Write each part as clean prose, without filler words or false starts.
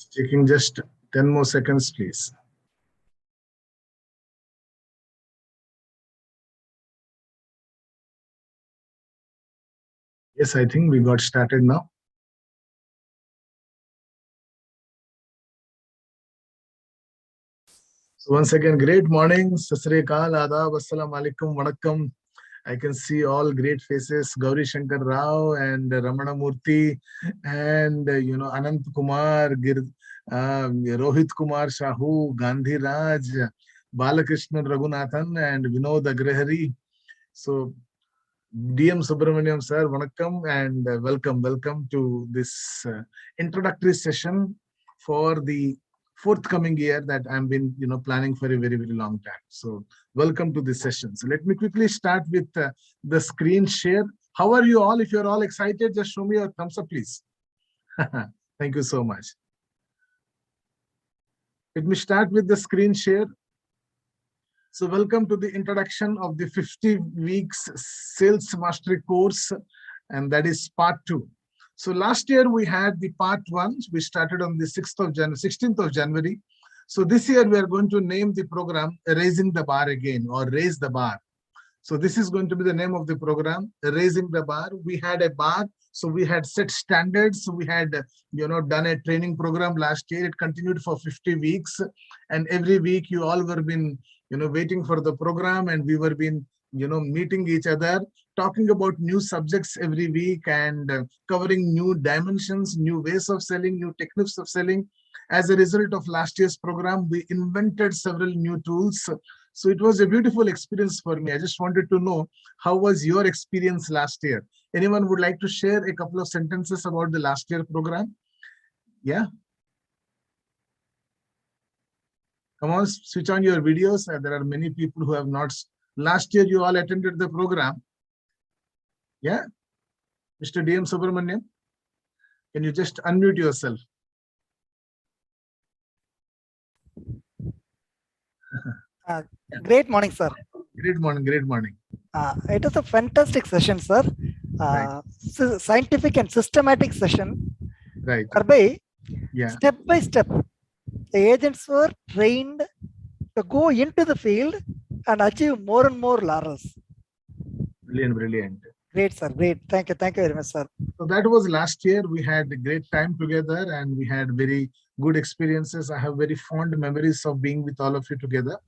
Taking just 10 more seconds, please. Yes, I think we got started now. So once again, great morning. Sasrikal, Adab, Assalamu alaikum, Vanakkam. I can see all great faces, Gauri Shankar Rao and Ramana Murthy and, Anant Kumar, Rohit Kumar Shahu, Gandhi Raj, Balakrishnan Raghunathan and Vinod Agrahari. So DM Subramaniam sir, Vanakkam and welcome to this introductory session for the forthcoming year that I've been planning for a very long time. So welcome to this session. So let me quickly start with the screen share. How are you all? If you're all excited, just show me a thumbs up, please. Thank you so much. Let me start with the screen share. So welcome to the introduction of the 50 weeks sales mastery course, and that is part 2. So last year we had the part 1. We started on the 16th of January. So this year we are going to name the program Raising the Bar again, or Raise the Bar. So this is going to be the name of the program, Raising the Bar. We had a bar, so we had set standards. So we had, done a training program last year. It continued for 50 weeks, and every week you all were been, waiting for the program, and we were been, meeting each other, talking about new subjects every week, and covering new dimensions, new ways of selling, new techniques of selling. As a result of last year's program, we invented several new tools. So it was a beautiful experience for me. I just wanted to know, how was your experience last year? Anyone would like to share a couple of sentences about the last year program? Yeah. Come on, switch on your videos. There are many people who have not. Last year, you all attended the program. Yeah. Mr. DM Subramaniam, can you just unmute yourself? Great morning, sir. Great morning. Great morning. It was a fantastic session, sir. Right. Scientific and systematic session. Right. Whereby, yeah. Step by step, the agents were trained to go into the field and achieve more and more laurels. Brilliant, brilliant. Great, sir. Great. Thank you very much, sir. So that was last year. We had a great time together, and we had very good experiences. I have very fond memories of being with all of you together.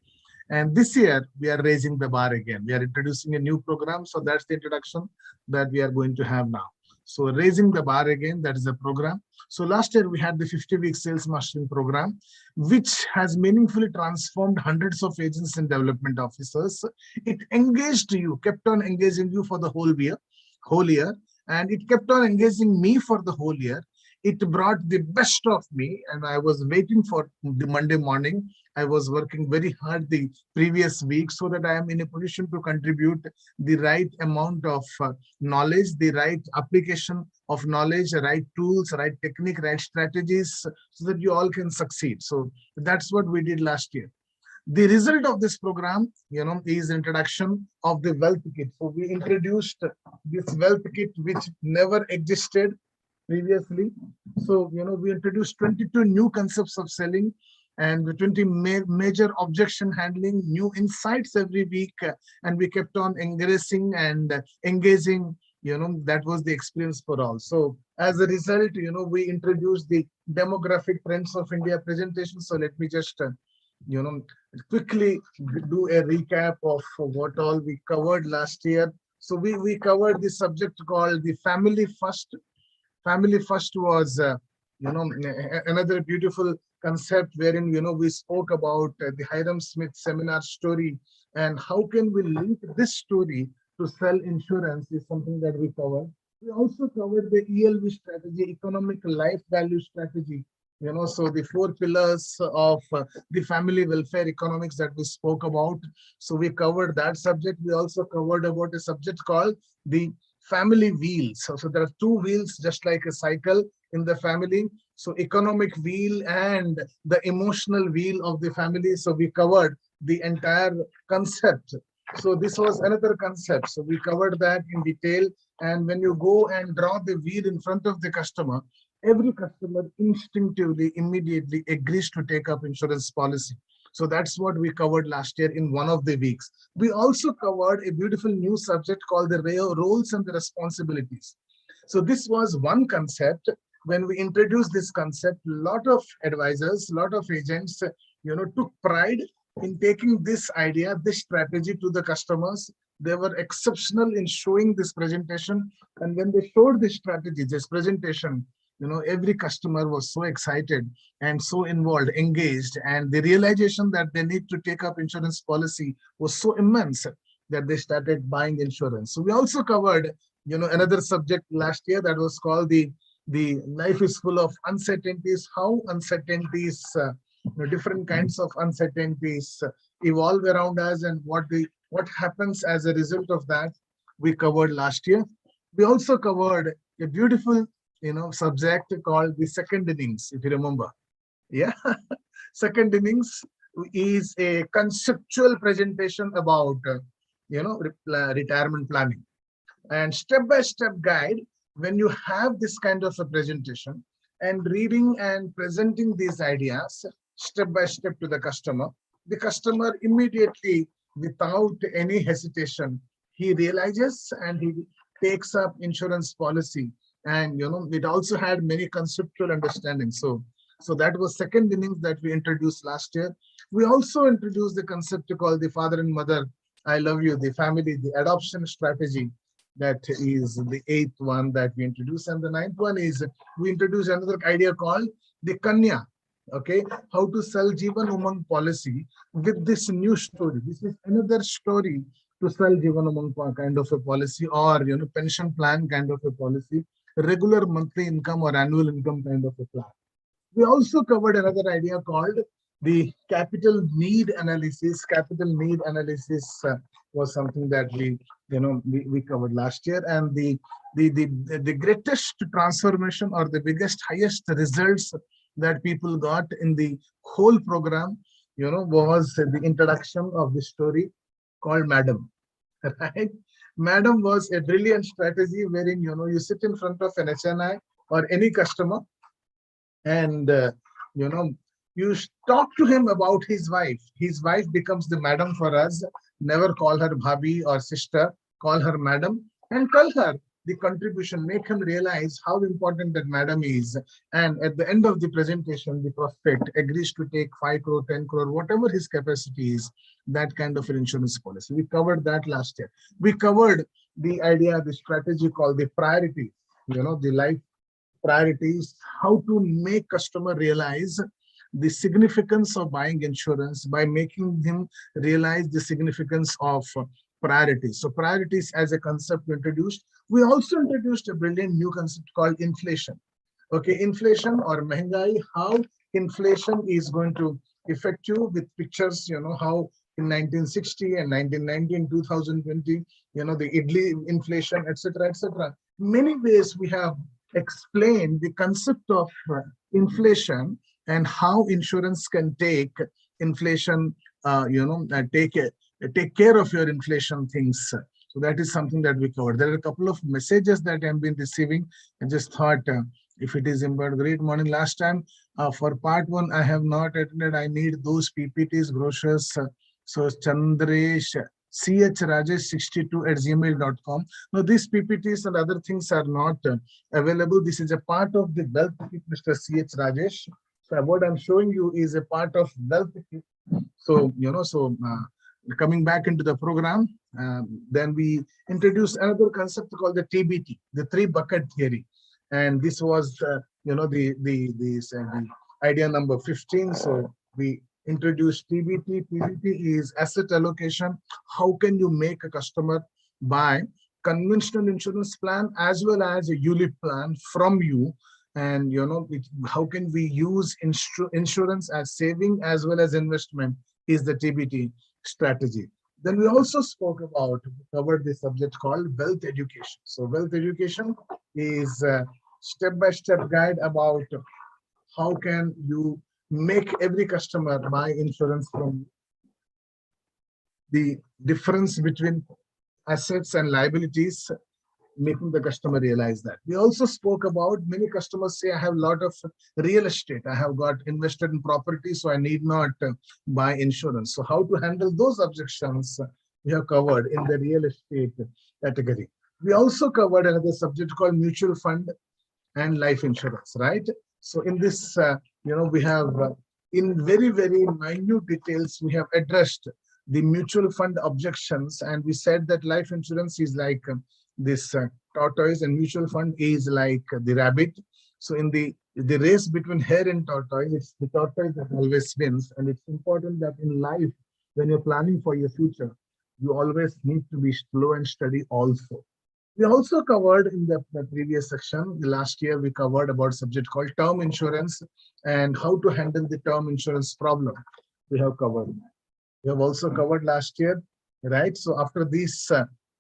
And this year, we are raising the bar again. We are introducing a new program. So that's the introduction that we are going to have now. So raising the bar again, that is a program. So last year, we had the 50-week sales mastering program, which has meaningfully transformed hundreds of agents and development officers. It engaged you, kept on engaging you for the whole year, and it kept on engaging me for the whole year. It brought the best of me, and I was waiting for the Monday morning. I was working very hard the previous week so that I am in a position to contribute the right amount of knowledge, the right application of knowledge, right tools, right technique, right strategies, so that you all can succeed. So that's what we did last year. The result of this program, is introduction of the wealth kit. So we introduced this wealth kit, which never existed previously. So, we introduced 22 new concepts of selling and 20 major objection handling, new insights every week, and we kept on engrossing and engaging. That was the experience for all. So as a result, we introduced the demographic trends of India presentation. So let me just quickly do a recap of what all we covered last year. So we covered the subject called the family first. Family first was another beautiful concept wherein we spoke about the Hiram Smith seminar story, and how can we link this story to sell insurance is something that we covered. We also covered the ELV strategy, economic life value strategy. So the 4 pillars of the family welfare economics that we spoke about. So we covered that subject. We also covered about a subject called the family wheels. So there are 2 wheels, just like a cycle in the family. So economic wheel and the emotional wheel of the family. So we covered the entire concept. So this was another concept. So we covered that in detail. And when you go and draw the wheel in front of the customer, every customer instinctively, immediately agrees to take up insurance policy. So that's what we covered last year in one of the weeks. We also covered a beautiful new subject called the roles and the responsibilities. So this was one concept. When we introduced this concept, a lot of advisors, a lot of agents, took pride in taking this idea, this strategy to the customers. They were exceptional in showing this presentation. And when they showed this strategy, this presentation, every customer was so excited and so involved, engaged, and the realization that they need to take up insurance policy was so immense that they started buying insurance. So we also covered, another subject last year that was called the life is full of uncertainties, how uncertainties, different kinds of uncertainties evolve around us, and what happens as a result of that we covered last year. We also covered a beautiful subject called the second innings, if you remember. Yeah. Second innings is a conceptual presentation about retirement planning, and step-by-step guide. When you have this kind of a presentation and reading and presenting these ideas step by step to the customer immediately, without any hesitation, he realizes and he takes up insurance policy. And it also had many conceptual understandings. So that was second innings that we introduced last year. We also introduced the concept called the father and mother I love you, the family, the adoption strategy. That is the eighth one that we introduced. And the ninth one is we introduced another idea called the Kanya. Okay, how to sell Jeevan Umang policy with this new story. This is another story to sell Jeevan Umang kind of a policy, or pension plan kind of a policy, regular monthly income or annual income kind of a plan. We also covered another idea called the capital need analysis. Capital need analysis was something that we covered last year. And the greatest transformation, or the biggest, highest results that people got in the whole program, was the introduction of the story called Madam. Right? Madam was a brilliant strategy wherein you sit in front of an HNI or any customer, and you know you talk to him about his wife. His wife becomes the madam for us. Never call her bhabhi or sister, call her madam, and tell her the contribution, make him realize how important that madam is. And at the end of the presentation, the prospect agrees to take 5 crore, 10 crore, whatever his capacity is, that kind of an insurance policy. We covered that last year. We covered the idea, the strategy called the priority, the life priorities, how to make customer realize the significance of buying insurance by making him realize the significance of priorities. So priorities as a concept introduced. We also introduced a brilliant new concept called inflation. Okay, inflation or mehengai, how inflation is going to affect you, with pictures, how in 1960 and 1990 and 2020, the idli inflation, etc., etc. Many ways we have explained the concept of inflation and how insurance can take inflation, take care of your inflation things. So that is something that we covered. There are a couple of messages that I've been receiving. I just thought, if it is important, great morning. Last time for part one, I have not attended. I need those PPTs, brochures. So Chandresh, chrajesh62@gmail.com. Now, these PPTs and other things are not available. This is a part of the wealth kit, Mr. CH Rajesh. So what I'm showing you is a part of wealth kit. So, coming back into the program, then we introduced another concept called the TBT, the three bucket theory. And this was, the idea number 15. So we introduced TBT. TBT is asset allocation. How can you make a customer buy conventional insurance plan as well as a ULIP plan from you? And how can we use insurance as saving as well as investment is the TBT strategy. Then we also covered the subject called wealth education. So wealth education is a step-by-step guide about how can you make every customer buy insurance from you. The difference between assets and liabilities, making the customer realize that. We also spoke about many customers say, I have a lot of real estate. I have got invested in property, so I need not buy insurance. So how to handle those objections we have covered in the real estate category. We also covered another subject called mutual fund and life insurance, right? So in this, we have in very, very minute details, we have addressed the mutual fund objections. And we said that life insurance is like this tortoise and mutual fund is like the rabbit. So in the race between hare and tortoise, it's the tortoise that always wins. And it's important that in life, when you're planning for your future, you always need to be slow and steady also. We also covered in the previous section, the last year, we covered about subject called term insurance and how to handle the term insurance problem. We have covered that. We have also covered last year, right? So after these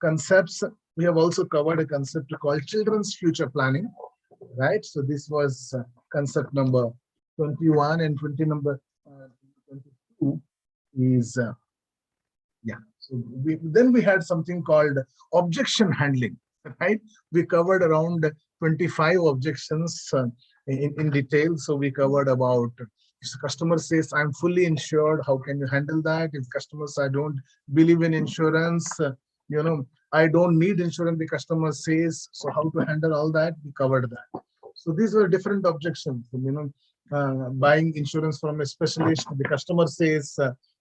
concepts, we have also covered a concept called children's future planning, right? So this was concept number 21 and 22 is So then we had something called objection handling, right? We covered around 25 objections in detail. So we covered about if the customer says, I'm fully insured, how can you handle that? If customers, I don't believe in insurance, I don't need insurance, the customer says, so how to handle all that? We covered that. So these were different objections, buying insurance from a specialist, the customer says,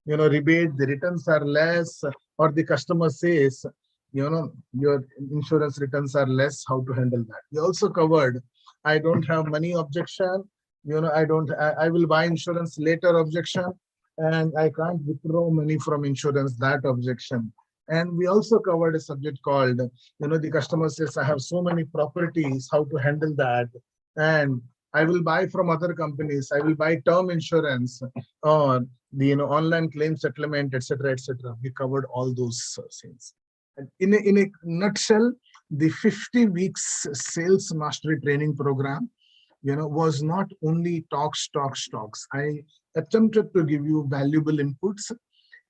rebate, the returns are less, or the customer says, your insurance returns are less, how to handle that. We also covered, I don't have money objection, I will buy insurance later objection, and I can't withdraw money from insurance, that objection. And we also covered a subject called, the customer says, I have so many properties, how to handle that. And I will buy from other companies, I will buy term insurance, or the online claim settlement, etc., etc. We covered all those things. And in a nutshell, the 50 weeks sales mastery training program, was not only talks. I attempted to give you valuable inputs,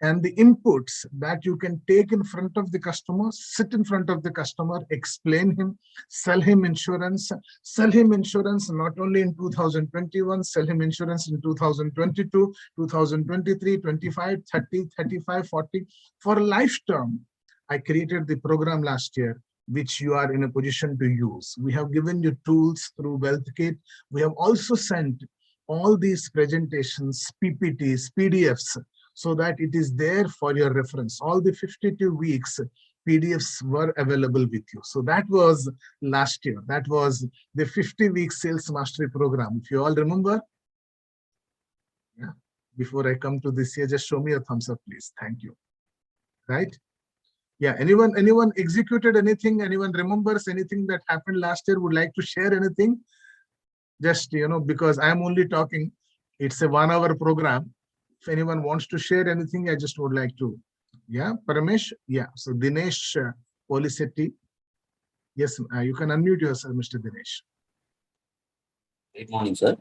and the inputs that you can take in front of the customer, sit in front of the customer, explain him, sell him insurance not only in 2021, sell him insurance in 2022, 2023, 25, 30, 35, 40, for a lifetime. I created the program last year, which you are in a position to use. We have given you tools through WealthKit. We have also sent all these presentations, PPTs, PDFs, so that it is there for your reference. All the 52 weeks PDFs were available with you. So that was last year. That was the 50-week sales mastery program. If you all remember, yeah. Before I come to this year, just show me a thumbs up, please. Thank you. Right? Yeah. Anyone executed anything? Anyone remembers anything that happened last year? Would like to share anything? Just because I'm only talking, it's a 1-hour program. If anyone wants to share anything, I just would like to. Yeah, Paramesh. Yeah. So Dinesh Polisetti. Yes, you can unmute yourself, Mr. Dinesh. Good morning, sir.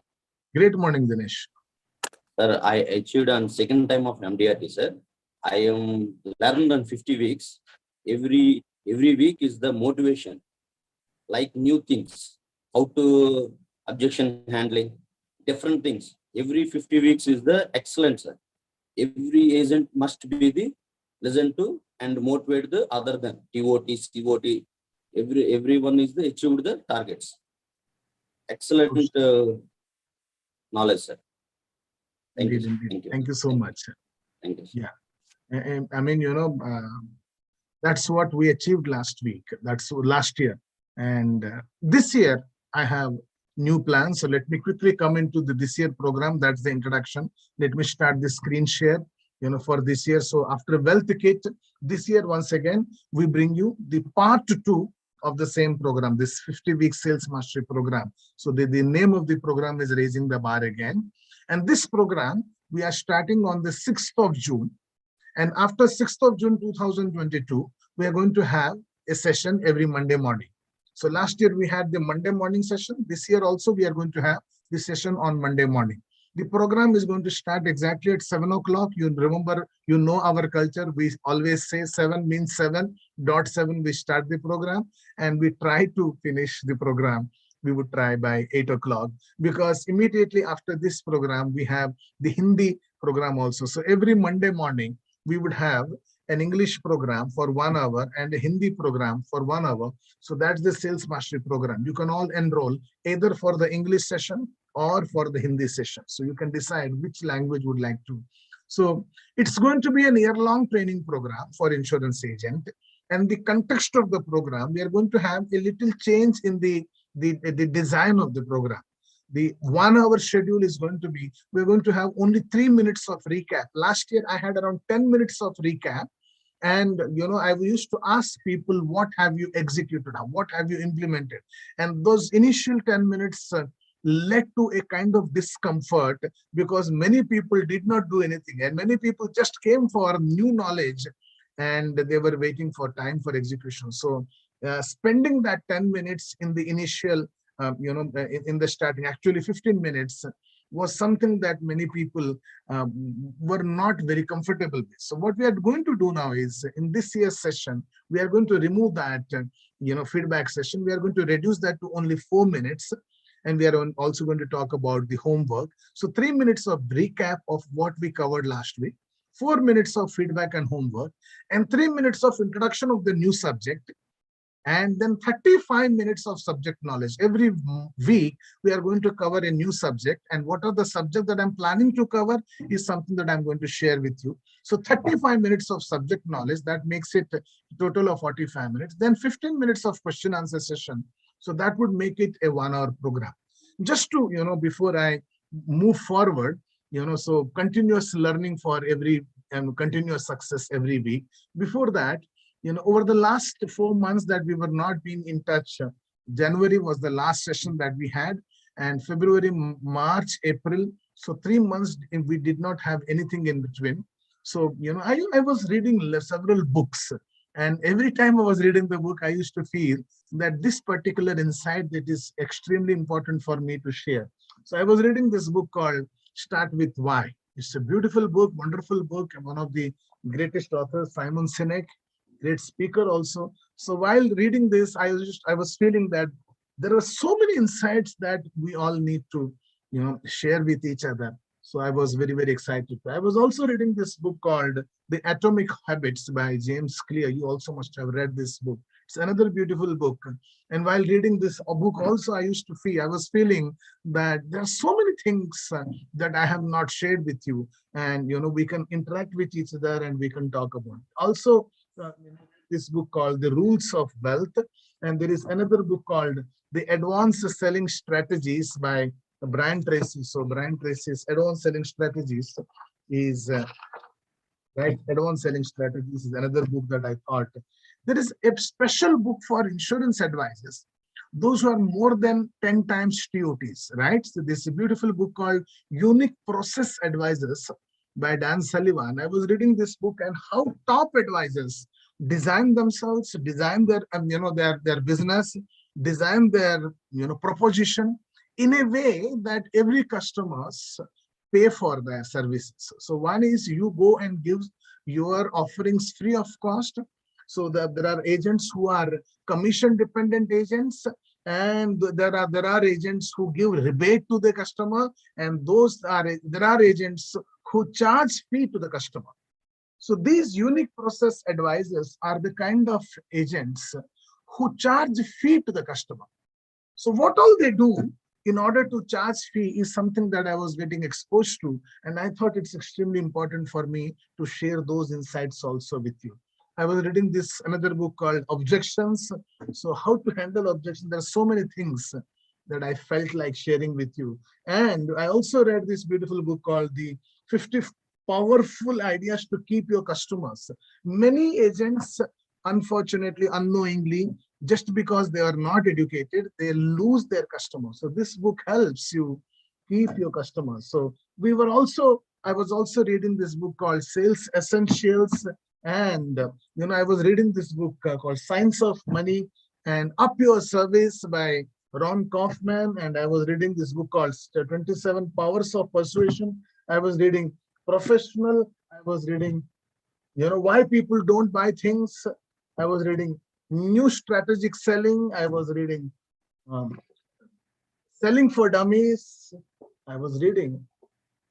Great morning, Dinesh. Sir, I achieved on second time of MDRT, sir. I am learned on 50 weeks. Every week is the motivation, like new things, how to objection handling, different things. Every 50 weeks is the excellent, sir. Every agent must be the listen to and motivate the other than TOT, COT. Everyone is the achieved the targets. Excellent knowledge, sir. Thank you. Thank you so much. Thank you. Yeah. I mean, that's what we achieved last week. That's last year. And this year, I have new plans. So let me quickly come into this year program. That's the introduction. Let me start the screen share, for this year. So after WealthKit, this year, once again, we bring you the part 2 of the same program, this 50-week sales mastery program. So the name of the program is Raising the Bar Again. And this program, we are starting on the 6th of June. And after 6th of June 2022, we are going to have a session every Monday morning. So last year we had the Monday morning session. This year also we are going to have this session on Monday morning. The program is going to start exactly at 7 o'clock. You remember, you know our culture. We always say 7 means 7.7. We start the program and we try to finish the program. We would try by 8 o'clock, because immediately after this program, we have the Hindi program also. So every Monday morning, we would have an English program for 1 hour and a Hindi program for 1 hour. So that's the sales mastery program. You can all enroll either for the English session or for the Hindi session. So you can decide which language you would like to. So it's going to be a year-long training program for insurance agent. And the context of the program, we are going to have a little change in the design of the program. The 1 hour schedule is going to be, we're going to have only 3 minutes of recap. Last year, I had around 10 minutes of recap. And, I used to ask people, what have you executed? What have you implemented? And those initial 10 minutes led to a kind of discomfort, because many people did not do anything. And many people just came for new knowledge and they were waiting for time for execution. So spending that 10 minutes in the initial, in the starting, actually 15 minutes, was something that many people were not very comfortable with. So what we are going to do now is, in this year's session, we are going to remove that, feedback session. We are going to reduce that to only 4 minutes. And we are also going to talk about the homework. So 3 minutes of recap of what we covered last week, 4 minutes of feedback and homework, and 3 minutes of introduction of the new subject, and then 35 minutes of subject knowledge. Every week, we are going to cover a new subject. And what are the subjects that I'm planning to cover is something that I'm going to share with you. So 35 minutes of subject knowledge, that makes it a total of 45 minutes. Then 15 minutes of question answer session. So that would make it a 1 hour program. Just to, before I move forward, so continuous learning for every, and continuous success every week. Before that, over the last 4 months that we were not being in touch, January was the last session that we had, and February, March, April. So 3 months we did not have anything in between. So, I was reading several books, and every time I was reading the book, I used to feel that this particular insight that is extremely important for me to share. So I was reading this book called Start With Why. It's a beautiful book, wonderful book, and one of the greatest authors, Simon Sinek, great speaker also. So while reading this, I was feeling that there are so many insights that we all need to, share with each other. So I was very, very excited. I was also reading this book called The Atomic Habits by James Clear. You also must have read this book. It's another beautiful book. And while reading this book also, I was feeling that there are so many things that I have not shared with you. And, we can interact with each other and we can talk about it. Also, this book called The Rules of Wealth. And there is another book called The Advanced Selling Strategies by Brian Tracy. So Brian Tracy's Advanced Selling Strategies is Advanced Selling Strategies is another book that I thought. There is a special book for insurance advisors, those who are more than 10 times TOTs, right? So this is a beautiful book called Unique Process Advisors by Dan Sullivan. I was reading this book and how top advisors design themselves, design their, their business, design their, proposition in a way that every customers pay for their services. So one is you go and give your offerings free of cost. So that there are agents who are commission dependent agents, and there are agents who give rebate to the customer, and there are agents who charge fee to the customer. So these unique process advisors are the kind of agents who charge fee to the customer. So what all they do in order to charge fee is something that I was getting exposed to, and I thought it's extremely important for me to share those insights also with you. I was reading another book called Objections. So how to handle objections. There are so many things that I felt like sharing with you. And I also read this beautiful book called The 50 Powerful Ideas to Keep Your Customers. Many agents, unfortunately, unknowingly, just because they are not educated, they lose their customers. So this book helps you keep your customers. So I was also reading this book called Sales Essentials. And, I was reading this book called Science of Money and Up Your Service by Ron Kaufman, and I was reading this book called 27 Powers of Persuasion. I was reading Professional. I was reading, why people don't buy things. I was reading New Strategic Selling. I was reading um, Selling for Dummies. I was reading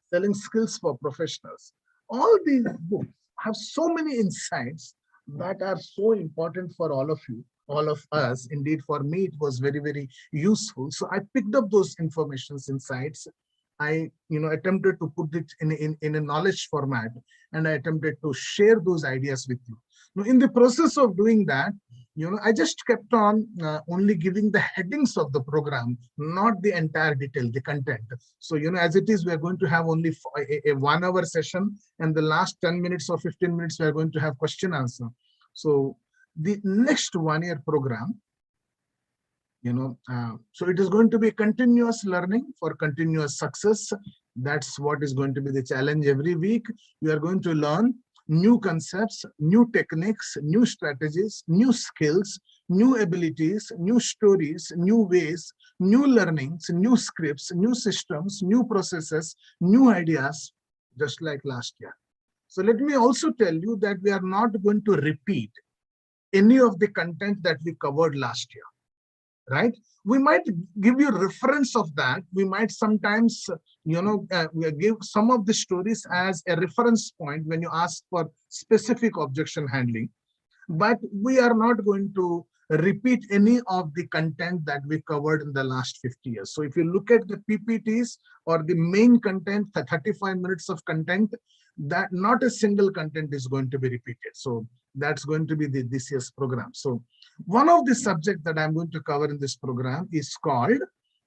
Selling Skills for Professionals. All these books have so many insights that are so important for all of you, all of us. Indeed, for me, it was very, very useful. So I picked up those informations, insights. I, attempted to put it in a knowledge format, and I attempted to share those ideas with you. Now, in the process of doing that, I just kept on only giving the headings of the program, not the entire detail, the content. So, as it is, we are going to have only a 1 hour session, and the last 10 minutes or 15 minutes, we are going to have question answer. So the next 1 year program, so it is going to be continuous learning for continuous success. That's what is going to be the challenge every week. We are going to learn new concepts, new techniques, new strategies, new skills, new abilities, new stories, new ways, new learnings, new scripts, new systems, new processes, new ideas, just like last year. So let me also tell you that we are not going to repeat any of the content that we covered last year, right? We might give you reference of that. We might sometimes, give some of the stories as a reference point when you ask for specific objection handling. But we are not going to repeat any of the content that we covered in the last 50 years. So if you look at the PPTs or the main content, the 35 minutes of content, that not a single content is going to be repeated. So that's going to be this year's program. So one of the subjects that I'm going to cover in this program is called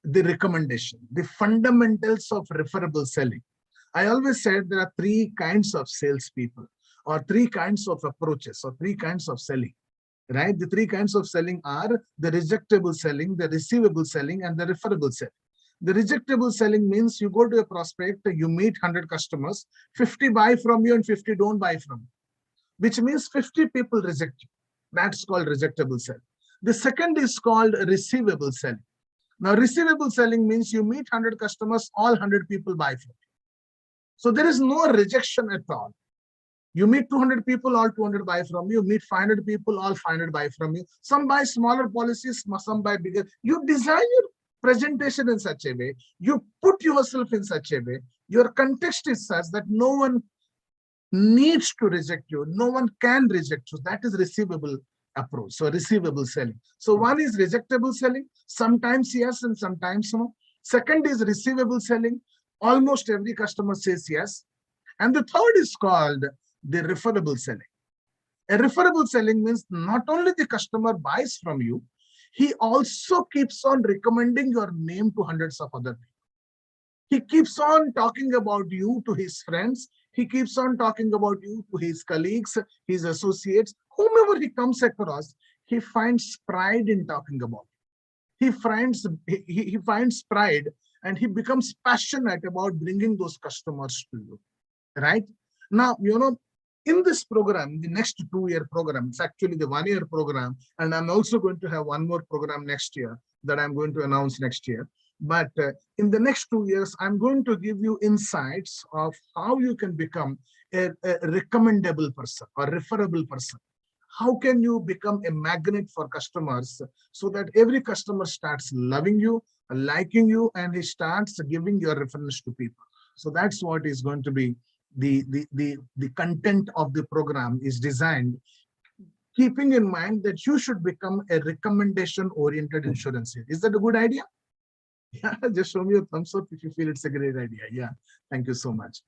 the recommendation, the fundamentals of referable selling. I always said there are 3 kinds of salespeople, or 3 kinds of approaches, or 3 kinds of selling, right? The 3 kinds of selling are the rejectable selling, the receivable selling, and the referable selling. The rejectable selling means you go to a prospect, you meet 100 customers, 50 buy from you and 50 don't buy from you, which means 50 people reject you. That's called rejectable selling. The second is called receivable selling. Now, receivable selling means you meet 100 customers, all 100 people buy from you. So there is no rejection at all. You meet 200 people, all 200 buy from you. Meet 500 people, all 500 buy from you. Some buy smaller policies, some buy bigger. You design your presentation in such a way, you put yourself in such a way, your context is such that no one needs to reject you, no one can reject you. That is receivable approach. So receivable selling. So one is rejectable selling, sometimes yes and sometimes no. Second is receivable selling, almost every customer says yes. And the third is called the referable selling. A referable selling means not only the customer buys from you, he also keeps on recommending your name to hundreds of other people. He keeps on talking about you to his friends. He keeps on talking about you to his colleagues, his associates, whomever he comes across. He finds pride in talking about you. He finds pride, and he becomes passionate about bringing those customers to you, right? Now, in this program, the next 2-year program, it's actually the 1-year program, and I'm also going to have one more program next year that I'm going to announce next year. But in the next 2 years, I'm going to give you insights of how you can become a recommendable person or referable person. How can you become a magnet for customers so that every customer starts loving you, liking you, and he starts giving your reference to people. So that's what is going to be the content of the program is designed, keeping in mind that you should become a recommendation-oriented insurance agent. Is that a good idea? Yeah, just show me a thumbs up if you feel it's a great idea. Yeah, thank you so much.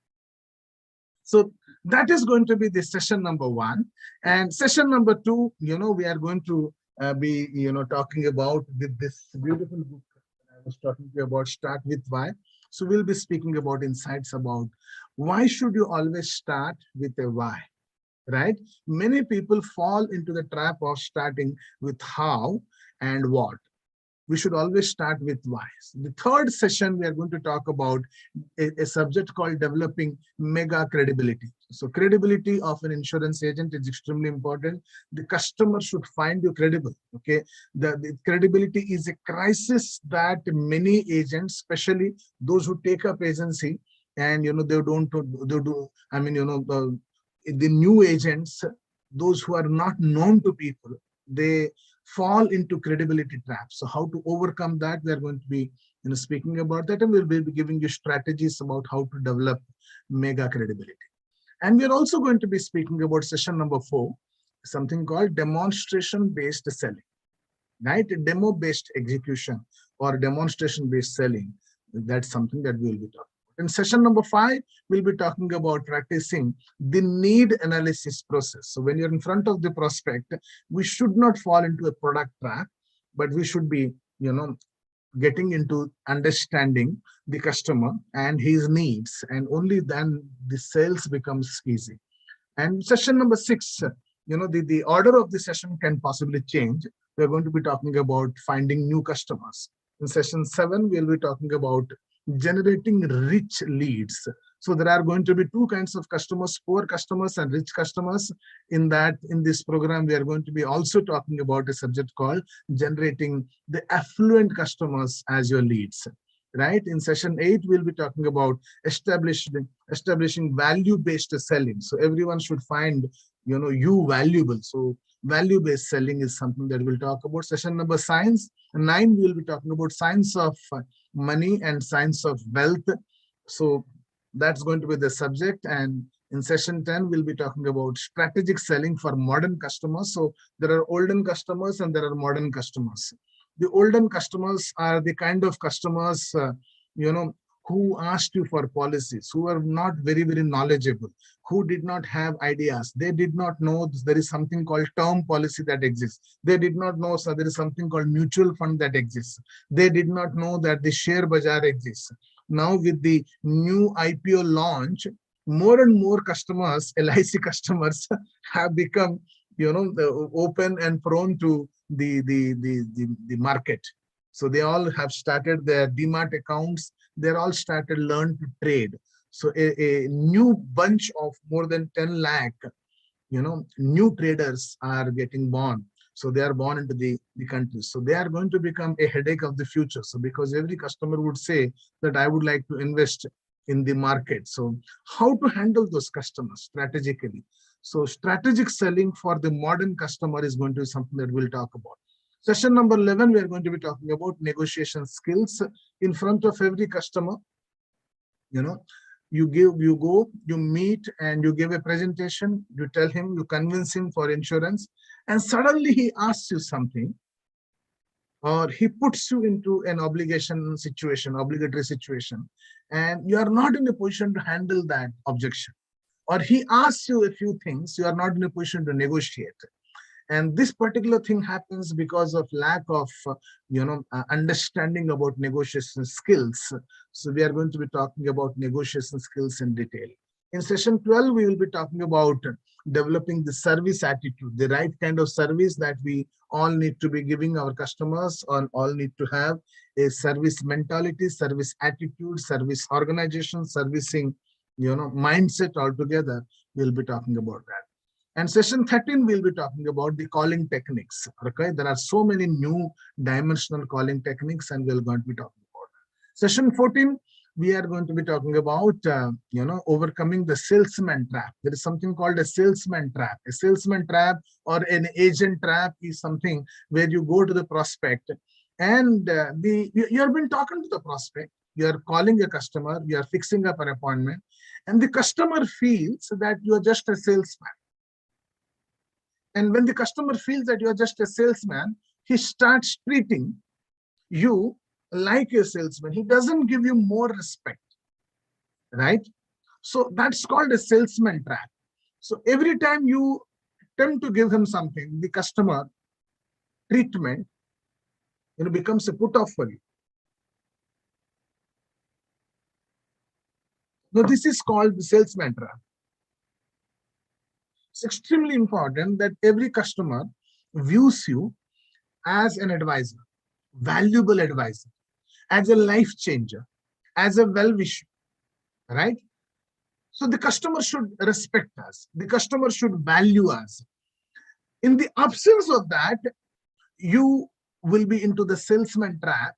So that is going to be the session number 1. And session number 2, we are going to be, talking about this beautiful book I was talking to you about, Start With Why. So we'll be speaking about insights about why should you always start with a why, right? Many people fall into the trap of starting with how and what. we should always start with why. The third session, we are going to talk about a subject called developing mega credibility. So credibility of an insurance agent is extremely important. The customer should find you credible. Okay, the credibility is a crisis that many agents, especially those who take up agency, and they don't they do. I mean, the new agents, those who are not known to people, they fall into credibility traps. So how to overcome that, we are going to be speaking about that, and we'll be giving you strategies about how to develop mega credibility. And we're also going to be speaking about session number 4, something called demonstration based selling, right? Demo based execution or demonstration based selling. That's something that we'll be talking. In session number 5, we'll be talking about practicing the need analysis process. So when you're in front of the prospect, we should not fall into a product trap, but we should be, getting into understanding the customer and his needs, and only then the sales becomes easy. And session number 6, the order of the session can possibly change. We're going to be talking about finding new customers. In session 7, we'll be talking about generating rich leads. So there are going to be 2 kinds of customers, poor customers and rich customers. In this program, we are going to be also talking about a subject called generating the affluent customers as your leads. Right? In session 8, we'll be talking about establishing value-based selling. So everyone should find, you valuable. So value-based selling is something that we'll talk about. Session number 9, we'll be talking about science of money and science of wealth. So that's going to be the subject. And in session 10, we'll be talking about strategic selling for modern customers. So there are olden customers and there are modern customers. The olden customers are the kind of customers, who asked you for policies, who are not very, very knowledgeable, who did not have ideas. They did not know there is something called term policy that exists. They did not know there is something called mutual fund that exists. They did not know that the share bazaar exists. Now with the new IPO launch, more and more customers, LIC customers, have become, open and prone to the market. So they all have started their demat accounts. They're all started learn to trade. So a new bunch of more than 10 lakh, new traders are getting born. So they are born into the country. So they are going to become a headache of the future. So because every customer would say that I would like to invest in the market. So how to handle those customers strategically? So strategic selling for the modern customer is going to be something that we'll talk about. Session number 11, we are going to be talking about negotiation skills in front of every customer. You go, you meet, and you give a presentation. You tell him, you convince him for insurance, and suddenly he asks you something, or he puts you into an obligatory situation, and you are not in a position to handle that objection. Or he asks you a few things, you are not in a position to negotiate. And this particular thing happens because of lack of, understanding about negotiation skills. So we are going to be talking about negotiation skills in detail. In session 12, we will be talking about developing the service attitude, the right kind of service that we all need to be giving our customers, and all need to have a service mentality, service attitude, service organization, servicing, mindset altogether. We'll be talking about that. And session 13, we'll be talking about the calling techniques. Okay, there are so many new dimensional calling techniques, and we're going to be talking about that. Session 14, we are going to be talking about, overcoming the salesman trap. There is something called a salesman trap. A salesman trap or an agent trap is something where you go to the prospect, and you have been talking to the prospect. You are calling a customer. You are fixing up an appointment, and the customer feels that you are just a salesman. And when the customer feels that you are just a salesman, he starts treating you like a salesman. He doesn't give you more respect, right? So that's called a salesman trap. So every time you attempt to give him something, the customer treatment, becomes a put off for you. Now this is called the salesman trap. It's extremely important that every customer views you as an advisor. valuable advisor, as a life changer, as a well-wisher, right? So the customer should respect us. The customer should value us. In the absence of that, you will be into the salesman trap,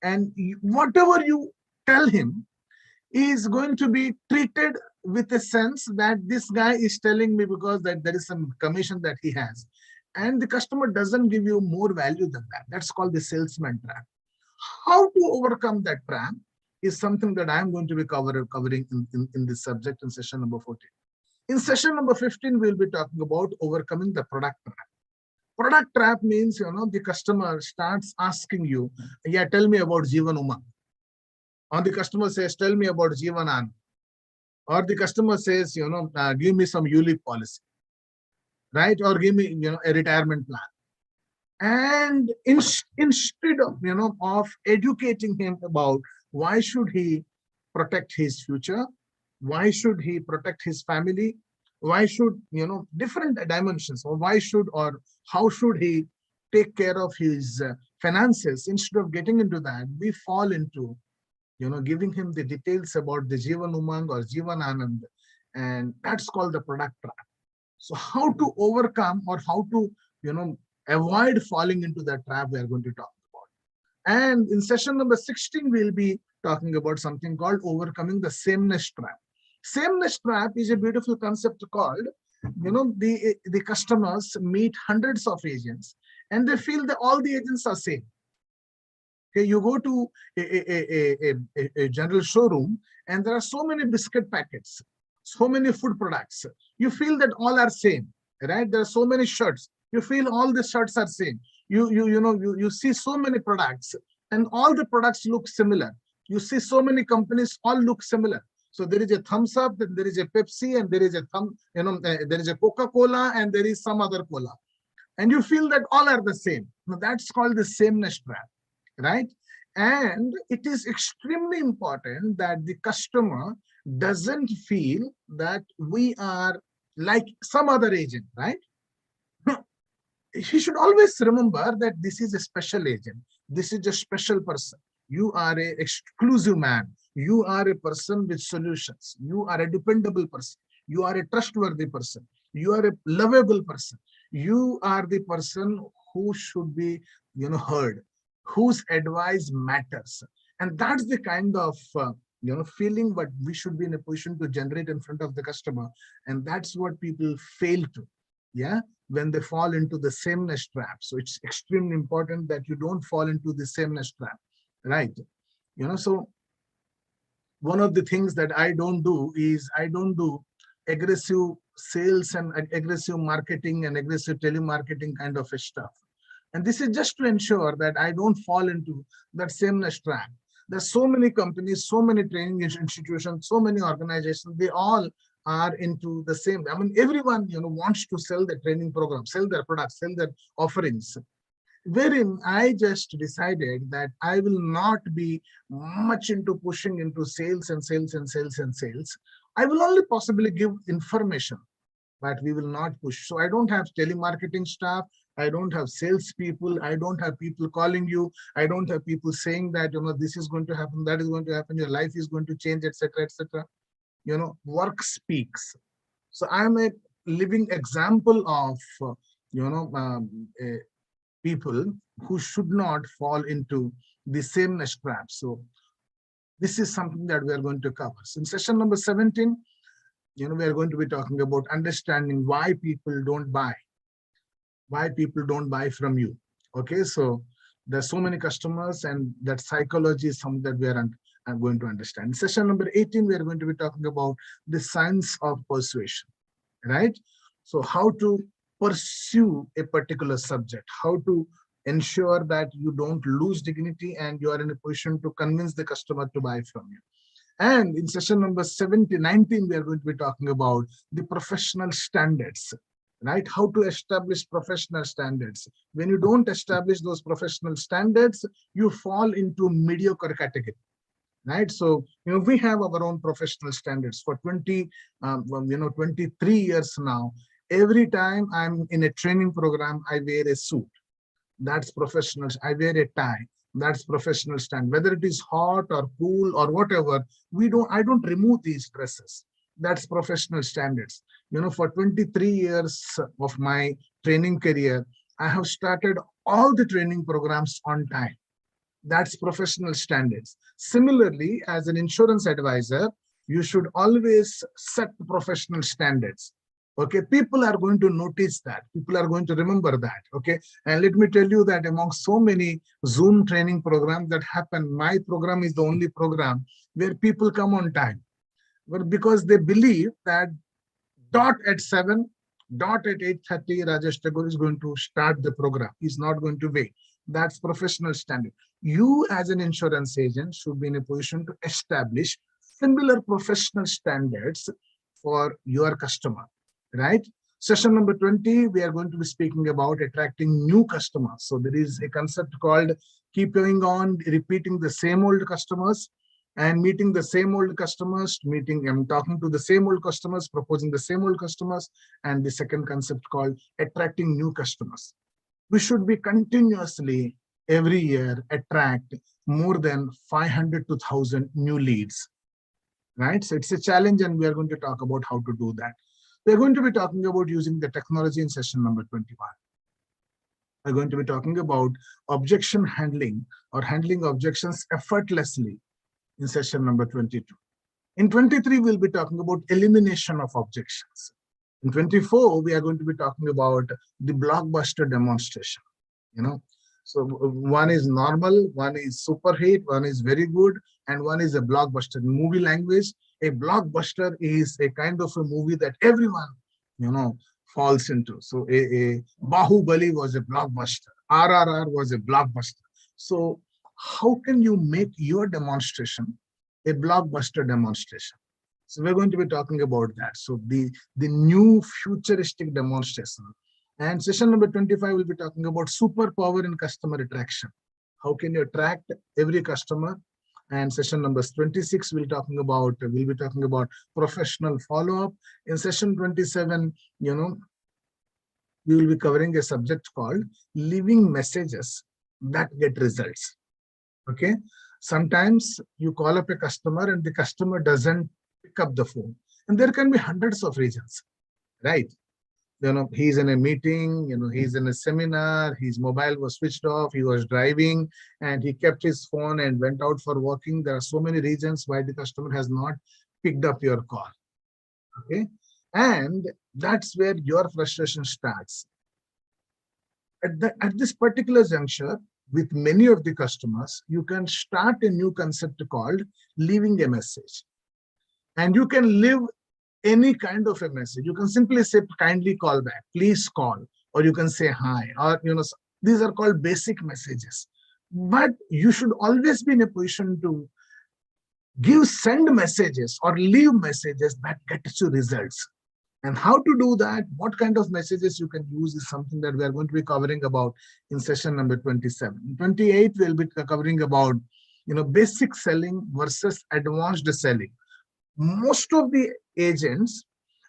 and whatever you tell him is going to be treated with a sense that this guy is telling me because that there is some commission that he has, and the customer doesn't give you more value than that. That's called the salesman trap. How to overcome that trap is something that I'm going to be covering in this subject in session number 14. In session number 15, we'll be talking about overcoming the product trap. Product trap means, the customer starts asking you, yeah, tell me about Jeevan Umang. Or the customer says, tell me about Jeevan Anand. Or the customer says, give me some ULIP policy, right? Or give me, a retirement plan. And instead of, of educating him about why should he protect his future, why should he protect his family, why should, different dimensions, or why should, or how should he take care of his finances, instead of getting into that, we fall into, giving him the details about the Jeevan Umang or Jeevan Anand, and that's called the product trap. So how to overcome, or how to, avoid falling into that trap, we are going to talk about. And in session number 16, we'll be talking about something called overcoming the sameness trap. Sameness trap is a beautiful concept called, the customers meet hundreds of agents and they feel that all the agents are same. Okay, you go to a general showroom and there are so many biscuit packets, so many food products. You feel that all are same, right? There are so many shirts. You feel all the shirts are same. You see so many products and all the products look similar. You see so many companies all look similar. So there is a thumbs up, then there is a Pepsi, and there is a there is a Coca-Cola, and there is some other cola. And you feel that all are the same. Now that's called the sameness trap, right? And it is extremely important that the customer doesn't feel that we are like some other agent, right? He should always remember that this is a special agent. This is a special person. You are an exclusive man. You are a person with solutions. You are a dependable person. You are a trustworthy person. You are a lovable person. You are the person who should be, heard, whose advice matters. And that's the kind of, feeling what we should be in a position to generate in front of the customer. And that's what people fail to, when they fall into the sameness trap. So it's extremely important that you don't fall into the sameness trap, right? So one of the things that I don't do is I don't do aggressive sales and aggressive marketing and aggressive telemarketing kind of stuff. And this is just to ensure that I don't fall into that sameness trap. There's so many companies, so many training institutions, so many organizations, they all are into the same. I mean, everyone, wants to sell their training program, sell their products, sell their offerings. Wherein I just decided that I will not be much into pushing into sales and sales and sales and sales. I will only possibly give information, but we will not push. So I don't have telemarketing staff. I don't have sales people. I don't have people calling you. I don't have people saying that, this is going to happen, that is going to happen, your life is going to change, etc., etc. Work speaks. So I'm a living example of, people who should not fall into the sameness trap. So this is something that we are going to cover. So in session number 17, we are going to be talking about understanding why people don't buy from you. Okay, so there's so many customers, and that psychology is something that we are going to understand. In session number 18, we are going to be talking about the science of persuasion, right? So how to pursue a particular subject, how to ensure that you don't lose dignity and you are in a position to convince the customer to buy from you. And in session number 19, we are going to be talking about the professional standards, right? How to establish professional standards. When you don't establish those professional standards, you fall into mediocre category, right? So, we have our own professional standards for 23 years now. Every time I'm in a training program, I wear a suit. That's professional. I wear a tie. That's professional stand. Whether it is hot or cool or whatever, I don't remove these dresses. That's professional standards. For 23 years of my training career, I have started all the training programs on time. That's professional standards. Similarly, as an insurance advisor, you should always set professional standards. Okay, people are going to notice that. People are going to remember that. Okay, and let me tell you that among so many Zoom training programs that happen, my program is the only program where people come on time. But because they believe that dot at 7, dot at 8:30, Rajesh Tagore is going to start the program. He's not going to wait. That's professional standard. You as an insurance agent should be in a position to establish similar professional standards for your customer, right? Session number 20, we are going to be speaking about attracting new customers. So there is a concept called keep going on, repeating the same old customers and meeting the same old customers, talking to the same old customers, proposing the same old customers, and the second concept called attracting new customers. We should be continuously every year attract more than 500 to 1,000 new leads, right? So it's a challenge, and we are going to talk about how to do that. We're going to be talking about using the technology in session number 21. We're going to be talking about objection handling or handling objections effortlessly in session number 22. In 23, we'll be talking about elimination of objections. In 24, we are going to be talking about the blockbuster demonstration. So one is normal, one is super hit, one is very good, and one is a blockbuster. In movie language, a blockbuster is a kind of a movie that everyone, falls into. So a Bahubali was a blockbuster. RRR was a blockbuster. So how can you make your demonstration a blockbuster demonstration? So we're going to be talking about that. So the new futuristic demonstration. And session number 25 will be talking about superpower in customer attraction. How can you attract every customer? And session number 26 we'll be talking about professional follow-up. In session 27, we will be covering a subject called leaving messages that get results. Okay. Sometimes you call up a customer and the customer doesn't pick up the phone. And there can be hundreds of reasons, right? He's in a meeting, he's in a seminar, his mobile was switched off, he was driving, and he kept his phone and went out for walking. There are so many reasons why the customer has not picked up your call. Okay. And that's where your frustration starts. At this particular juncture, with many of the customers, you can start a new concept called leaving a message. And you can leave any kind of a message. You can simply say, kindly call back, please call, or you can say hi, or these are called basic messages. But you should always be in a position to send messages or leave messages that get you results. And how to do that, what kind of messages you can use is something that we are going to be covering about in session number 27. In 28, we'll be covering about, basic selling versus advanced selling. Most of the agents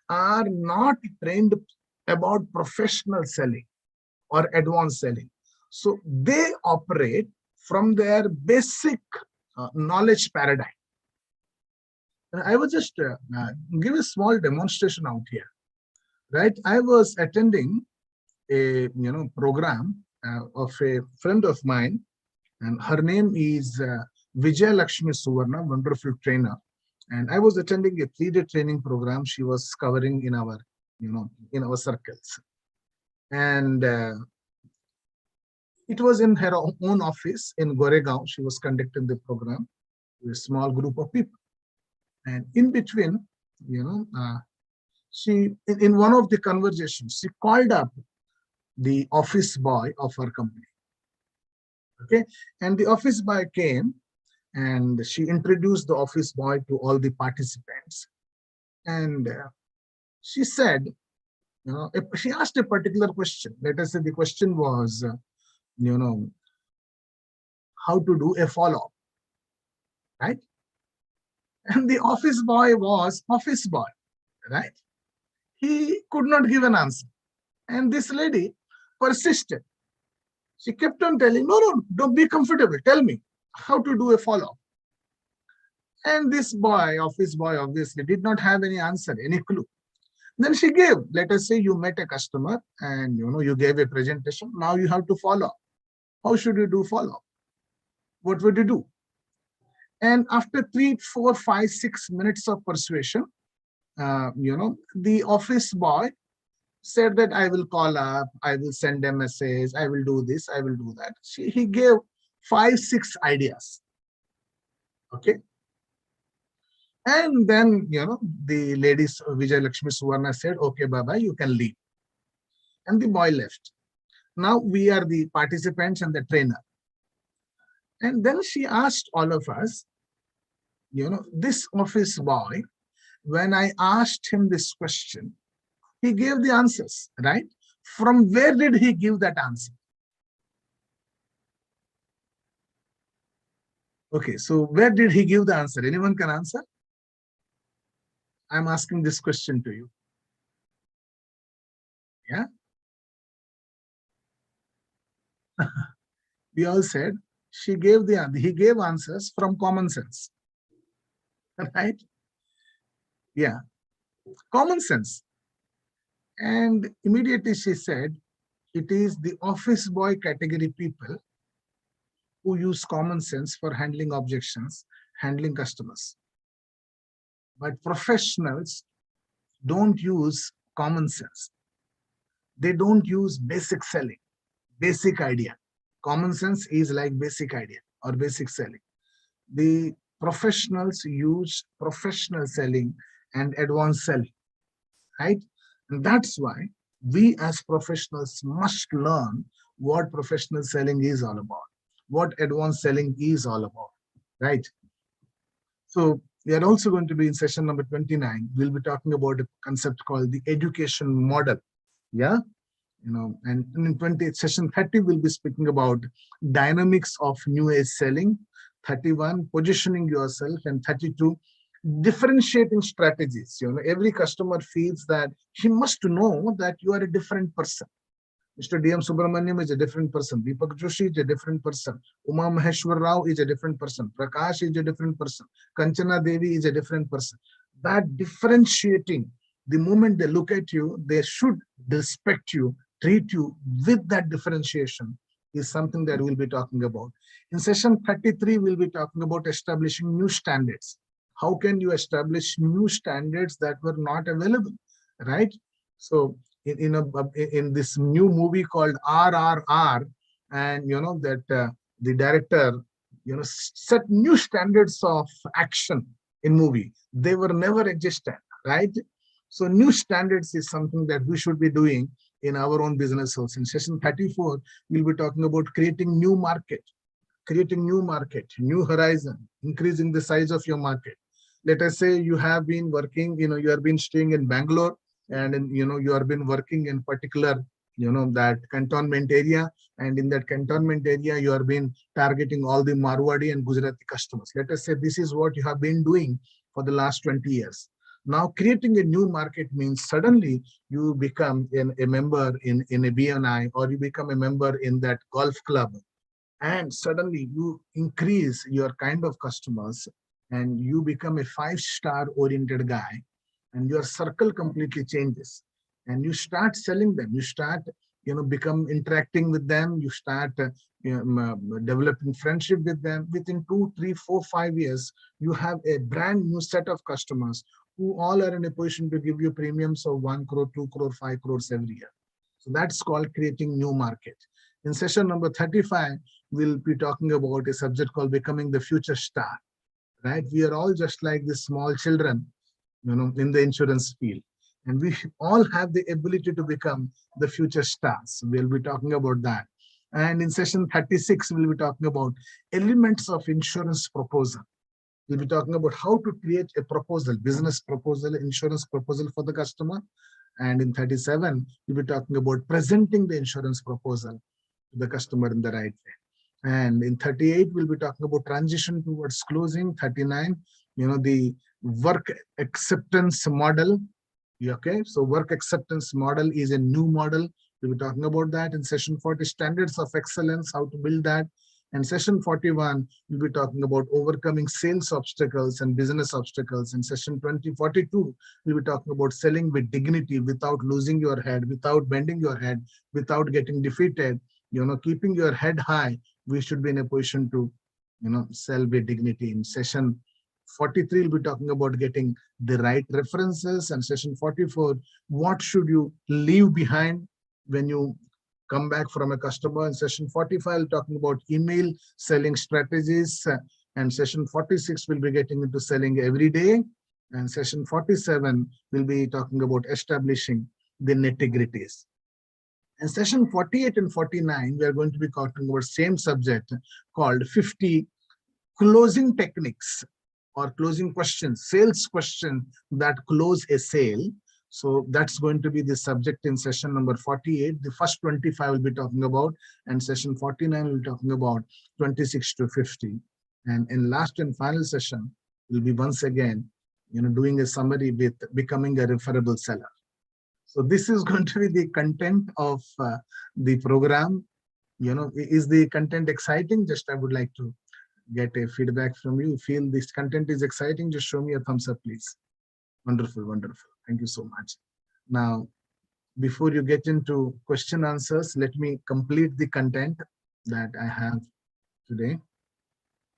are not trained about professional selling or advanced selling. So they operate from their basic knowledge paradigm. And I will just give a small demonstration out here, right? I was attending a program of a friend of mine, and her name is Vijay Lakshmi Suvarna, wonderful trainer. And I was attending a 3-day training program she was covering in our, in our circles. And it was in her own office in Goregaon. She was conducting the program with a small group of people. And in between, she, in one of the conversations, she called up the office boy of her company. Okay. And the office boy came and she introduced the office boy to all the participants. And she said, she asked a particular question. Let us say the question was, how to do a follow-up, right? And the office boy was office boy, right? He could not give an answer. And this lady persisted. She kept on telling, no, don't be comfortable. Tell me how to do a follow-up. And this boy, office boy, obviously did not have any answer, any clue. Then she gave, let us say you met a customer and you gave a presentation. Now you have to follow up. How should you do follow-up? What would you do? And after 3, 4, 5, 6 minutes of persuasion, the office boy said that I will call up, I will send a message, I will do this, I will do that. He gave 5, 6 ideas. Okay. And then, the ladies, Vijay Lakshmi Suvarna said, okay, bye-bye, you can leave. And the boy left. Now we are the participants and the trainer. And then she asked all of us, this office boy, when I asked him this question, he gave the answers, right? From where did he give that answer? Okay, so where did he give the answer? Anyone can answer? I'm asking this question to you. Yeah? We all said he gave answers from common sense. Right? Yeah, common sense. And immediately she said, it is the office boy category people who use common sense for handling objections, handling customers. But professionals don't use common sense. They don't use basic selling, basic idea. Common sense is like basic idea or basic selling. The professionals use professional selling and advanced selling, right? And that's why we as professionals must learn what professional selling is all about, what advanced selling is all about, right? So we are also going to be in session number 29. We'll be talking about a concept called the education model. Yeah. And in session 30, we'll be speaking about dynamics of new age selling, 31, positioning yourself, and 32, differentiating strategies. Every customer feels that he must know that you are a different person. Mr. D.M. Subramaniam is a different person. Deepak Joshi is a different person. Uma Maheshwar Rao is a different person. Prakash is a different person. Kanchana Devi is a different person. That differentiating, the moment they look at you, they should respect you, treat you with that differentiation is something that we'll be talking about. In session 33, we'll be talking about establishing new standards. How can you establish new standards that were not available, right? So in this new movie called RRR, and that the director set new standards of action in movie. They were never existent, right? So new standards is something that we should be doing in our own business also. In session 34, we'll be talking about creating new market, new horizon, increasing the size of your market. Let us say you have been working, you have been staying in Bangalore, and you have been working in particular, that cantonment area, and in that cantonment area, you have been targeting all the Marwadi and Gujarati customers. Let us say this is what you have been doing for the last 20 years. Now, creating a new market means suddenly you become a member in a BNI, or you become a member in that golf club, and suddenly you increase your kind of customers, and you become a 5-star oriented guy, and your circle completely changes, and you start selling them. You start, become interacting with them. You start developing friendship with them. Within 2, 3, 4, 5 years, you have a brand new set of customers who all are in a position to give you premiums of 1 crore, 2 crore, 5 crores every year. So that's called creating new market. In session number 35, we'll be talking about a subject called becoming the future star, right? We are all just like the small children, in the insurance field. And we all have the ability to become the future stars. We'll be talking about that. And in session 36, we'll be talking about elements of insurance proposal. We'll be talking about how to create a proposal, business proposal, insurance proposal for the customer. And in 37, we'll be talking about presenting the insurance proposal to the customer in the right way. And in 38, we'll be talking about transition towards closing. 39, the work acceptance model. Okay, so work acceptance model is a new model We'll be talking about that. In session 40, standards of excellence, how to build that. And session 41, we'll be talking about overcoming sales obstacles and business obstacles. In session 42, we'll be talking about selling with dignity, without losing your head, without bending your head, without getting defeated, keeping your head high. We should be in a position to, sell with dignity. In session 43, we'll be talking about getting the right references. And session 44, what should you leave behind when you come back from a customer. In session 45, talking about email selling strategies. And session 46, we'll be getting into selling every day. And session 47, we'll be talking about establishing the nitty-gritties. And session 48 and 49, we are going to be talking about same subject called 50 closing techniques or closing questions, sales questions that close a sale. So that's going to be the subject in session number 48. The first 25 will be talking about, and session 49 will be talking about 26 to 50. And in last and final session, we'll be once again, doing a summary with becoming a referable seller. So this is going to be the content of the program. Is the content exciting? Just I would like to get a feedback from you. Feel this content is exciting? Just show me a thumbs up, please. Wonderful, wonderful. Thank you so much. Now, before you get into question answers, let me complete the content that I have today.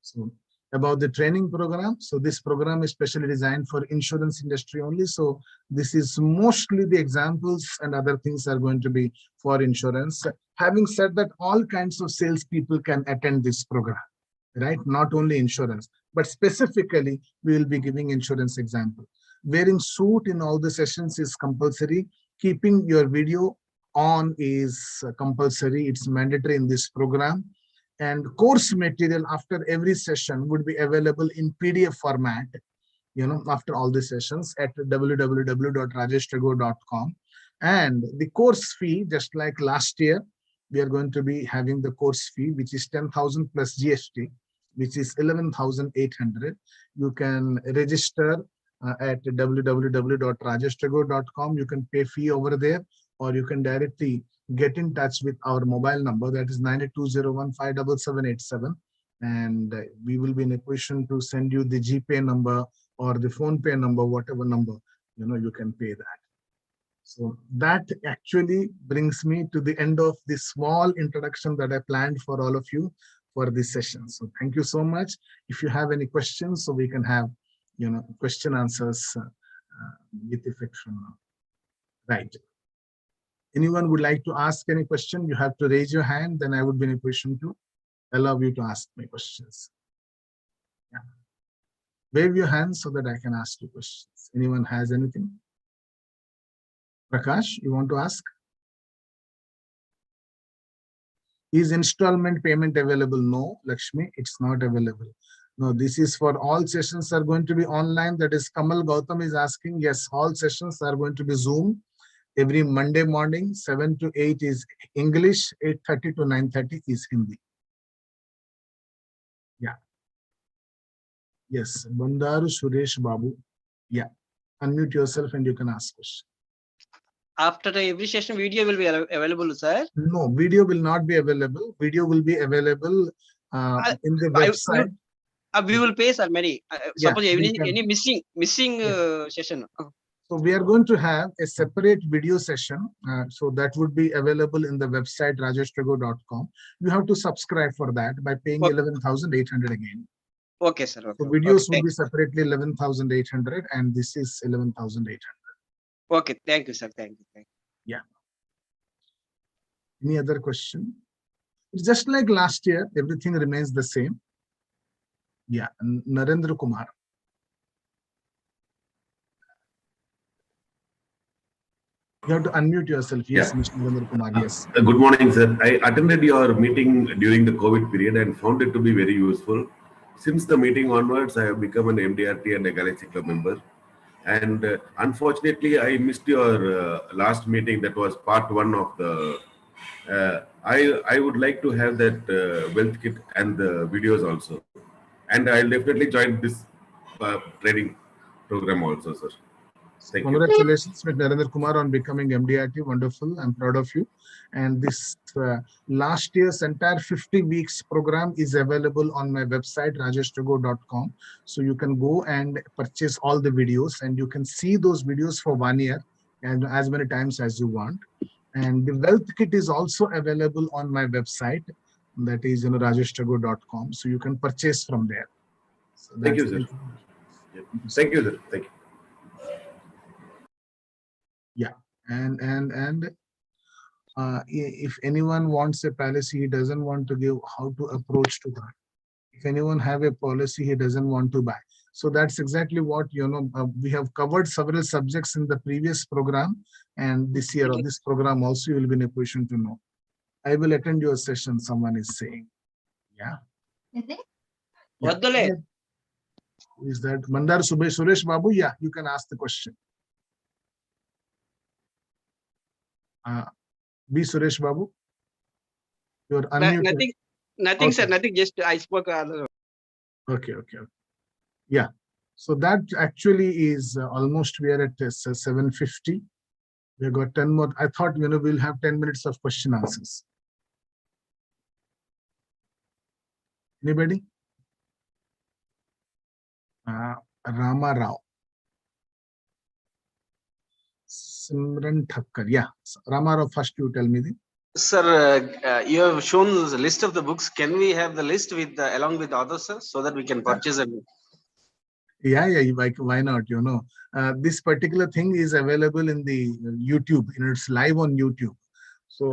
So about the training program. So this program is specially designed for insurance industry only. So this is mostly the examples and other things are going to be for insurance. Having said that, all kinds of salespeople can attend this program, right? Not only insurance, but specifically we will be giving insurance example. Wearing suit in all the sessions is compulsory. Keeping your video on is compulsory. It's mandatory in this program. And course material after every session would be available in PDF format, after all the sessions at www.rajeshtago.com. And the course fee, just like last year, we are going to be having the course fee, which is 10,000 plus GST, which is 11,800. You can register at www.rajeshtago.com. You can pay fee over there, or you can directly get in touch with our mobile number, that is 9201577787, and we will be in a position to send you the GPay number or the PhonePe number, whatever number you can pay that. So that actually brings me to the end of this small introduction that I planned for all of you for this session. So thank you so much. If you have any questions, so we can have question answers with effect from now. Right. Anyone would like to ask any question, you have to raise your hand, then I would be in a position to allow you to ask me questions. Yeah. Wave your hand so that I can ask you questions. Anyone has anything? Prakash, you want to ask? Is installment payment available? No, Lakshmi, it's not available. No, this is for all sessions are going to be online. That is Kamal Gautam is asking. Yes, all sessions are going to be Zoom. Every Monday morning, 7 to 8 is English, 8:30 to 9:30 is Hindi. Yeah. Yes, Bandaru Suresh Babu. Yeah. Unmute yourself and you can ask questions. After every session, video will be available, sir? No, video will not be available. Video will be available in the website. We will pay, sir, many. Suppose any missing session. So we are going to have a separate video session. So that would be available in the website rajeshtago.com. You have to subscribe for that by paying 11,800 again. Okay, sir. Okay, so videos will be separately 11,800 and this is 11,800. Okay, thank you, sir. Thank you. Yeah. Any other question? It's just like last year, everything remains the same. Yeah, Narendra Kumar. You have to unmute yourself. Yes, yeah. Mr. Narendra Kumar. Yes. Good morning, sir. I attended your meeting during the COVID period and found it to be very useful. Since the meeting onwards, I have become an MDRT and a Galaxy Club member. And unfortunately, I missed your last meeting. That was part 1 of the. I would like to have that wealth kit and the videos also. And I'll definitely join this training program also, sir. Thank you. Congratulations, Mr. Narendra Kumar, on becoming MDRT. Wonderful. I'm proud of you. And this last year's entire 50 weeks program is available on my website, rajeshtago.com. So you can go and purchase all the videos, and you can see those videos for 1 year and as many times as you want. And the wealth kit is also available on my website, that is rajeshtago.com. So you can purchase from there. So Thank you, sir. Thank you, sir. Thank you. Yeah, and if anyone wants a policy he doesn't want to give, how to approach to that? If anyone have a policy he doesn't want to buy, so that's exactly what we have covered several subjects in the previous program, and this year of this program also you will be in a position to know. I will attend your session, someone is saying. Yeah. What the lay? Who is that? Mandar Suresh Babu? Yeah, you can ask the question. B. Suresh Babu, you're unmuted. Nothing, Okay. sir. Nothing. Just I spoke. Okay. Yeah. So that actually is almost, we are at 7:50. We have got 10 more. I thought we'll have 10 minutes of question answers. Anybody? Rama Rao. Simran Thakkar. Yeah. Rama Rao, first you tell me the. Sir, you have shown the list of the books. Can we have the list with along with others, sir, so that we can purchase them? Yeah, why not? This particular thing is available in the YouTube. It's live on YouTube. So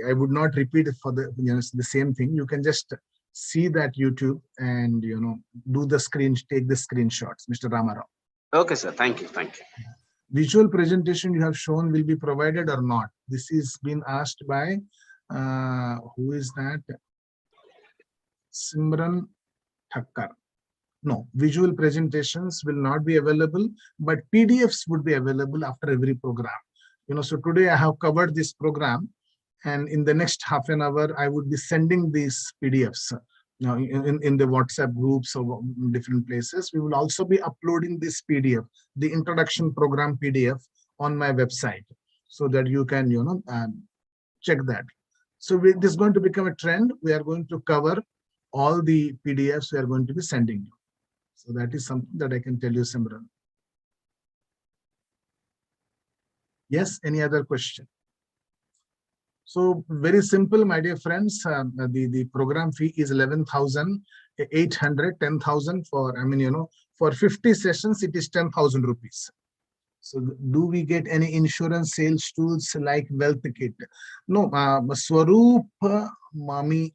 I would not repeat it for the same thing. You can just see that YouTube and do the take the screenshots, Mr. Ramarao. Okay, sir. Thank you. Visual presentation you have shown will be provided or not? This is been asked by who is that? Simran Thakkar. No, visual presentations will not be available, but PDFs would be available after every program. So today I have covered this program, and in the next half an hour, I would be sending these PDFs in the WhatsApp groups or different places. We will also be uploading this PDF, the introduction program PDF, on my website, so that you can, check that. So this is going to become a trend. We are going to cover all the PDFs we are going to be sending you. So that is something that I can tell you, Simran. Yes, any other question? So very simple, my dear friends. The program fee is 11,800, 10,000 for, for 50 sessions, it is 10,000 rupees. So do we get any insurance sales tools like Wealth Kit? No, Swaroop Mami,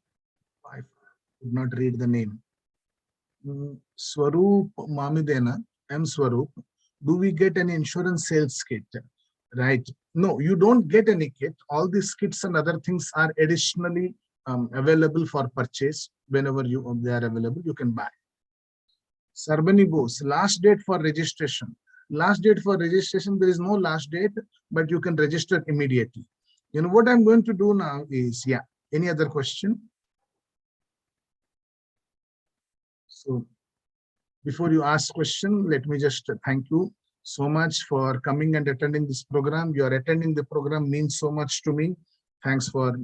I could not read the name. Swaroop Mamidena, M. Swaroop, do we get an insurance sales kit? Right? No, you don't get any kit. All these kits and other things are additionally available for purchase. Whenever they are available, you can buy. Sarbani Bose, last date for registration. Last date for registration, there is no last date, but you can register immediately. What I'm going to do now is, yeah, any other question? So before you ask question, let me just thank you so much for coming and attending this program. Your attending the program means so much to me. Thanks for